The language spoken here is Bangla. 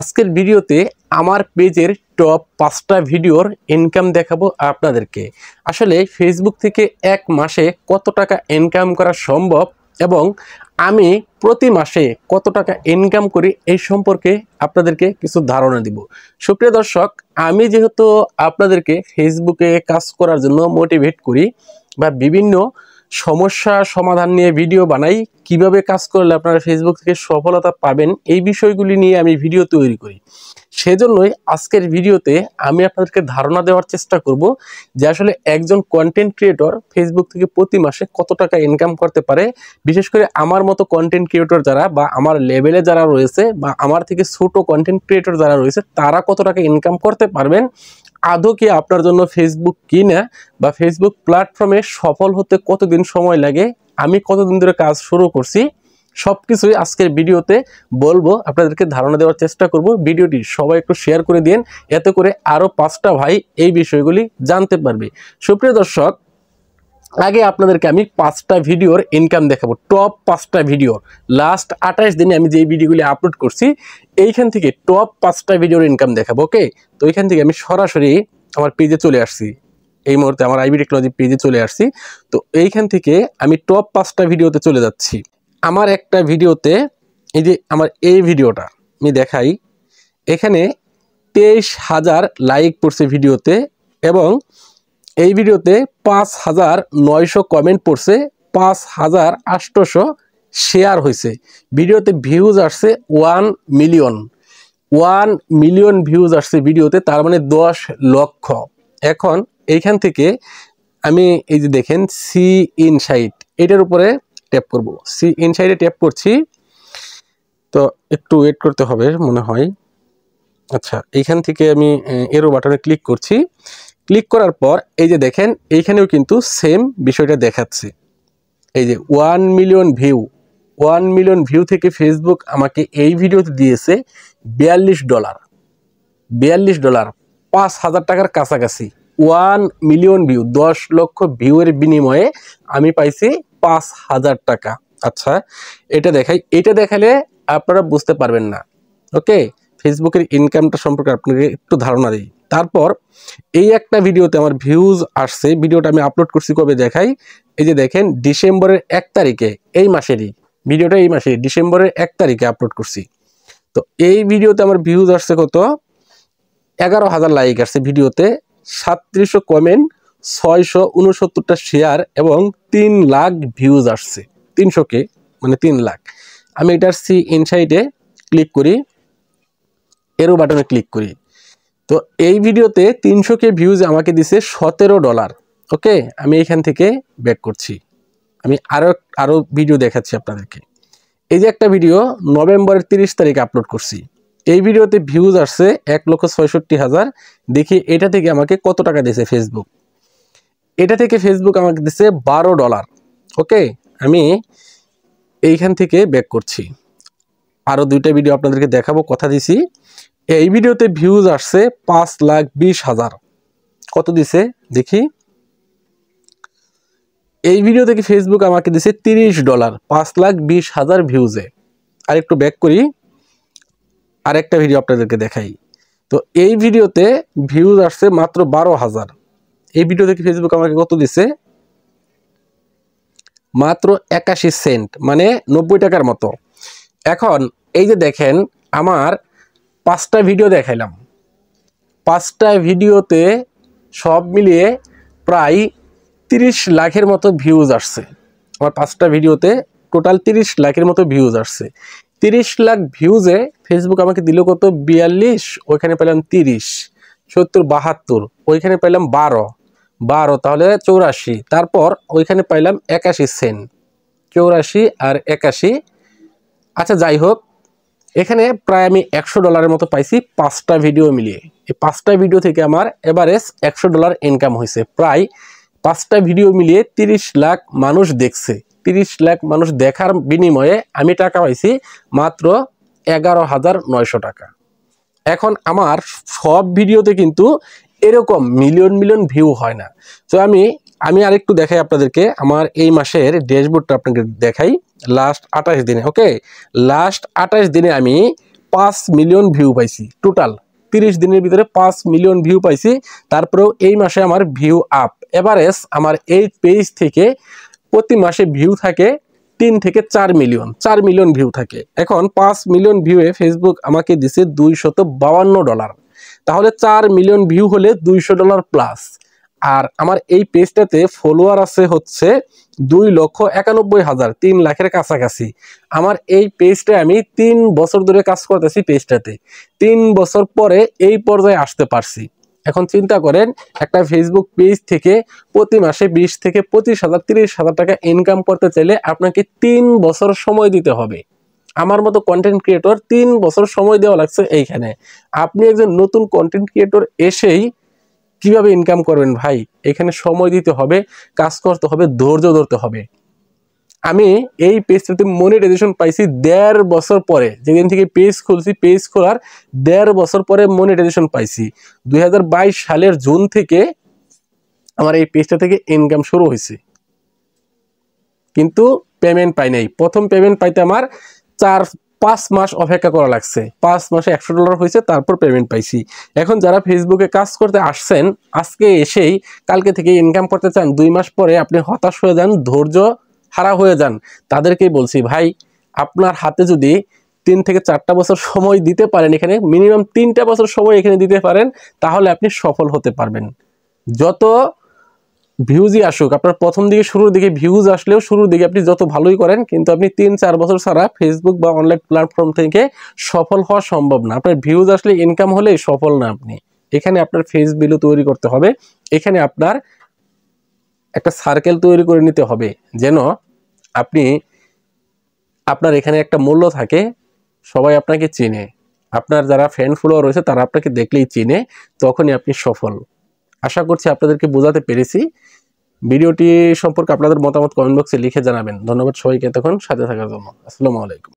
আজকের ভিডিওতে আমার পেজের টপ 5টা ভিডিওর ইনকাম দেখাবো আপনাদেরকে। আসলে ফেসবুক থেকে এক মাসে কত টাকা ইনকাম করা সম্ভব এবং আমি প্রতি মাসে কত টাকা ইনকাম করি এই সম্পর্কে আপনাদেরকে কিছু ধারণা দিব। সুপ্রিয় দর্শক, আমি যেহেতু আপনাদেরকে ফেসবুকে কাজ করার জন্য মোটিভেট করি বা বিভিন্ন সমস্যা সমাধান নিয়ে ভিডিও বানাই, কিভাবে কাজ করলে আপনারা ফেসবুক থেকে সফলতা পাবেন এই বিষয়গুলি নিয়ে আমি ভিডিও তৈরি করি। সেজন্যই আজকের ভিডিওতে আমি আপনাদেরকে ধারণা দেওয়ার চেষ্টা করব যে আসলে একজন কন্টেন্ট ক্রিয়েটর ফেসবুক থেকে প্রতি মাসে কত টাকা ইনকাম করতে পারে। বিশেষ করে আমার মতো কন্টেন্ট ক্রিয়েটর যারা বা আমার লেভেলে যারা রয়েছে বা আমার থেকে ছোট কন্টেন্ট ক্রিয়েটর যারা রয়েছে তারা কত টাকা ইনকাম করতে পারবেন, আদৌ কি আপনার জন্য ফেসবুক কিনা বা ফেসবুক প্ল্যাটফর্মে সফল হতে কতদিন সময় লাগে, আমি কতদিন ধরে কাজ শুরু করছি, সবকিছুই আজকের ভিডিওতে বলবো, আপনাদেরকে ধারণা দেওয়ার চেষ্টা করব। ভিডিওটি সবাই একটু শেয়ার করে দিন, এতে করে আরো 5টা ভাই এই বিষয়গুলি জানতে পারবে। সুপ্রিয় দর্শক, আগে আপনাদেরকে আমি 5টা ভিডিওর ইনকাম দেখাবো, টপ 5টা ভিডিওর। লাস্ট 28 দিনে আমি যে ভিডিওগুলি আপলোড করছি এইখান থেকে টপ 5টা ভিডিওর ইনকাম দেখাবো। ওকে, তো এইখান থেকে আমি সরাসরি আমার পেজে চলে আসছি, এই মুহূর্তে আমার আইবি টেকনোলজি পেজে চলে আসছি। তো এইখান থেকে আমি টপ 5টা ভিডিওতে চলে যাচ্ছি। আমার একটা ভিডিওতে, এই যে আমার এই ভিডিওটা আমি দেখাই, এখানে 23,000 লাইক পড়ছে ভিডিওতে এবং এই ভিডিওতে 5,900 কমেন্ট পড়ছে, 5,800 শেয়ার হয়েছে। ভিডিওতে ভিউজ আসছে 1 মিলিয়ন ভিউজ আসছে ভিডিওতে, তার মানে 10 লক্ষ। এখন এইখান থেকে আমি এই যে দেখেন সি ইনসাইট, এটার উপরে ট্যাপ করব। সি ইনসাইটে ট্যাপ করছি, তো একটু ওয়েট করতে হবে মনে হয়। আচ্ছা, এইখান থেকে আমি এরো বাটনে ক্লিক করছি। ক্লিক করার পর এই যে দেখেন এইখানেও কিন্তু সেম বিষয়টা দেখাচ্ছে। এই যে 1 মিলিয়ন ভিউ থেকে ফেসবুক আমাকে এই ভিডিওতে দিয়েছে $42, 5,000 টাকার কাছাকাছি। 1 মিলিয়ন ভিউ, 10 লক্ষ ভিউয়ের বিনিময়ে আমি পাইছি 5,000 টাকা। আচ্ছা, এটা দেখাই, এটা দেখালে আপনারা বুঝতে পারবেন না। ওকে, ফেসবুকের ইনকামটা সম্পর্কে আপনাকে একটু ধারণা দিই। তারপর এই একটা ভিডিওতে আমার ভিউজ আসছে, ভিডিওটা আমি আপলোড করছি কবে দেখাই, এই যে দেখেন ডিসেম্বরের 1 তারিখে, এই মাসেরই ভিডিওটা, এই মাসে ডিসেম্বরের 1 তারিখে আপলোড করছি। তো এই ভিডিওতে আমার ভিউজ আসছে কত, 11,000 লাইক আসছে ভিডিওতে, 3700 কমেন্ট, 669টা শেয়ার এবং 3 লাখ ভিউজ আসছে। 300K মানে 3 লাখ। আমি এটার সি ইনসাইটে ক্লিক করি, এরো বাটনে ক্লিক করি। তো এই ভিডিওতে 300K ভিউজ আমাকে দিছে $17। ওকে, আমি এখান থেকে ব্যাক করছি, আমি আরো ভিডিও দেখাচ্ছি আপনাদেরকে। এই যে একটা ভিডিও নভেম্বরের 30 তারিখে আপলোড করছি, এই ভিডিওতে ভিউজ আসছে 1,66,000। দেখি এটা থেকে আমাকে কত টাকা দিয়েছে ফেসবুক। এটা থেকে ফেসবুক আমাকে দিছে $12। ওকে, আমি এইখান থেকে ব্যাক করছি, আরো 2টা ভিডিও আপনাদেরকে দেখাবো, কথা দিছি। এই ভিডিওতে ভিউজ আসছে 5,20,000। কত দিছে দেখি, এই ভিডিও থেকে ফেসবুক আমাকে দিছে $30, 5,20,000 ভিউজে। আর একটু ব্যাক করি, আরেকটা ভিডিও আপনাদেরকে দেখাই। তো এই ভিডিওতে ভিউজ আসছে মাত্র 12,000। এই ভিডিও থেকে ফেসবুক আমাকে কত দিছে, মাত্র 81 সেন্ট, মানে 90 টাকার মতো। এখন এই যে দেখেন আমার 5টা ভিডিও দেখাইলাম, 5টা ভিডিওতে সব মিলিয়ে প্রায় 30 লাখের মতো ভিউজ আসছে। আমার 5টা ভিডিওতে টোটাল 30 লাখের মতো ভিউজ আসছে। 30 লাখ ভিউজে ফেসবুক আমাকে দিল কত, 42, ওইখানে পেলাম 30, 70, 72, ওইখানে পেলাম 12, তাহলে 84, তারপর ওইখানে পাইলাম 81 সেন্ট, 84 আর 81। আচ্ছা যাই হোক, এখানে প্রায় আমি $100 মতো পাইছি 5টা ভিডিও মিলিয়ে। এই 5টা ভিডিও থেকে আমার এভারেজ $100 ইনকাম হয়েছে। প্রায় 5টা ভিডিও মিলিয়ে 30 লাখ মানুষ দেখছে। 30 লাখ মানুষ দেখার বিনিময়ে আমি টাকা পাইছি মাত্র 11,900 টাকা। এখন আমার সব ভিডিওতে কিন্তু এরকম মিলিয়ন ভিউ হয় না। তো আমি আরেকটু দেখাই আপনাদেরকে, আমার এই মাসের ড্যাশবোর্ডটা আপনাকে দেখাই। লাস্ট 28 দিনে, ওকে, লাস্ট 28 দিনে আমি 5 মিলিয়ন ভিউ পাইছি টোটাল 30 দিনের ভিতরে 5 মিলিয়ন ভিউ পাইছি। তারপরেও এই মাসে আমার ভিউ আপ, এভারেজ আমার এই পেজ থেকে প্রতি মাসে ভিউ থাকে 3 থেকে 4 মিলিয়ন, 4 মিলিয়ন ভিউ থাকে। এখন 5 মিলিয়ন ভিউয়ে ফেসবুক আমাকে দিছে $252। তাহলে 4 মিলিয়ন ভিউ হলে $200 প্লাস। আর আমার এই পেজটাতে ফলোয়ার আছে হচ্ছে 2,91,000, 3 লাখের কাছাকাছি। আমার এই পেজটা আমি 3 বছর ধরে কাজ করতেছি পেজটাতে, 3 বছর পরে এই পর্যায়ে আসতে পারছি। এখন চিন্তা করেন, একটা ফেসবুক পেজ থেকে প্রতি মাসে 20 থেকে 25,000 30,000 টাকা ইনকাম করতে চাইলে আপনাকে 3 বছর সময় দিতে হবে। আমার মতো কন্টেন্ট ক্রিয়েটর 3 বছর সময় দেওয়া লাগছে এইখানে। আপনি একজন নতুন কন্টেন্ট ক্রিয়েটর এসেই কিভাবে ইনকাম করবেন ভাই? এখানে সময় দিতে হবে, কাজ করতে হবে, ধৈর্য ধরতে হবে। আমি এই পেজটাতে মনিটাইজেশন পাইছি 1.5 বছর পরে, যেদিন থেকে পেজ খুলছি, পেজ খোলার 1.5 বছর পরে মনিটাইজেশন পাইছি। 2022 সালের জুন থেকে আমার এই পেজটা থেকে ইনকাম শুরু হয়েছে, কিন্তু পেমেন্ট পাই নাই। প্রথম পেমেন্ট পাইতে আমার 4-5 মাস অপেক্ষা করা লাগছে। 5 মাসে $100 হয়েছে, তারপর পেমেন্ট পাইছি। এখন যারা ফেসবুকে কাজ করতে আসছেন, আজকে এসেই কালকে থেকে ইনকাম করতে চান, 2 মাস পরে আপনি হতাশ হয়ে যান, ধৈর্য হারা হয়ে যান, তাদেরকেই বলছি ভাই, আপনার হাতে যদি 3 থেকে 4টা বছর সময় দিতে পারেন, এখানে মিনিমাম 3টা বছর সময় এখানে দিতে পারেন, তাহলে আপনি সফল হতে পারবেন। যত ভিউজই আসুক, আপনার প্রথম দিকে শুরুর দিকে ভিউজ আসলেও শুরুর দিকে আপনি যত ভালোই করেন, কিন্তু আপনি 3-4 বছর ছাড়া ফেসবুক বা অনলাইন প্ল্যাটফর্ম থেকে সফল হওয়া সম্ভব না। আপনার ভিউজ আসলে, ইনকাম হলেই সফল না আপনি। এখানে আপনার ফেস ভ্যালু তৈরি করতে হবে, এখানে আপনার একটা সার্কেল তৈরি করে নিতে হবে, যেন আপনি, আপনার এখানে একটা মূল্য থাকে, সবাই আপনাকে চিনে, আপনার যারা ফ্রেন্ড ফলোয়ার রয়েছে তারা আপনাকে দেখলেই চিনে, তখনই আপনি সফল। আশা করছি আপনাদেরকে বোঝাতে পেরেছি। ভিডিওটি সম্পর্কে আপনাদের মতামত কমেন্ট বক্সে লিখে জানাবেন। ধন্যবাদ সবাইকে এতক্ষণ সাথে থাকার জন্য। আসসালামু আলাইকুম।